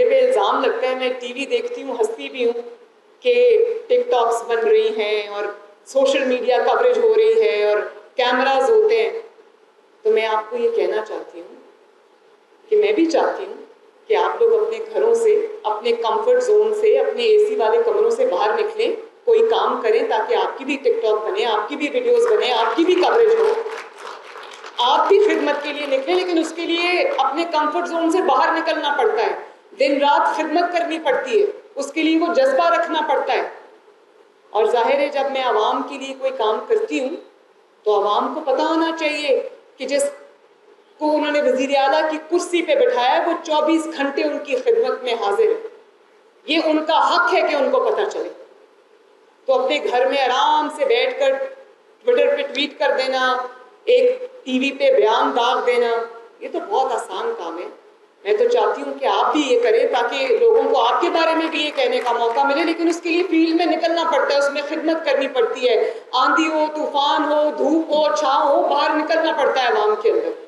پہ الزام لگتا ہے، میں ٹی وی دیکھتی ہوں، ہنستی بھی ہوں کہ ٹک ٹاکس بن رہی ہیں اور سوشل میڈیا کوریج ہو رہی ہے اور کیمراز ہوتے ہیں، تو میں آپ کو یہ کہنا چاہتی ہوں کہ میں بھی چاہتی ہوں کہ آپ لوگ اپنے گھروں سے، اپنے کمفرٹ زون سے، اپنے اے سی والے کمروں سے باہر نکلیں، کوئی کام کریں تاکہ آپ کی بھی ٹک ٹاک بنے، آپ کی بھی ویڈیوز بنے، آپ کی بھی کوریج ہو، آپ بھی خدمت کے لیے نکلیں، لیکن اس کے لیے اپنے کمفرٹ زون سے باہر نکلنا پڑتا ہے، دن رات خدمت کرنی پڑتی ہے، اس کے لیے وہ جذبہ رکھنا پڑتا ہے۔ اور ظاہر ہے جب میں عوام کے لیے کوئی کام کرتی ہوں تو عوام کو پتہ ہونا چاہیے کہ جس کو انہوں نے وزیر اعلیٰ کی کرسی پہ بٹھایا ہے وہ 24 گھنٹے ان کی خدمت میں حاضر ہے، یہ ان کا حق ہے کہ ان کو پتہ چلے۔ تو اپنے گھر میں آرام سے بیٹھ کر ٹویٹر پہ ٹویٹ کر دینا، ایک ٹی وی پہ بیان داغ دینا، یہ تو بہت آسان کام ہے۔ میں تو چاہتی ہوں کہ آپ بھی یہ کریں تاکہ لوگوں کو آپ کے بارے میں بھی یہ کہنے کا موقع ملے، لیکن اس کے لیے فیلڈ میں نکلنا پڑتا ہے، اس میں خدمت کرنی پڑتی ہے، آندھی ہو، طوفان ہو، دھوپ ہو، چھاؤں ہو، باہر نکلنا پڑتا ہے عوام کے اندر۔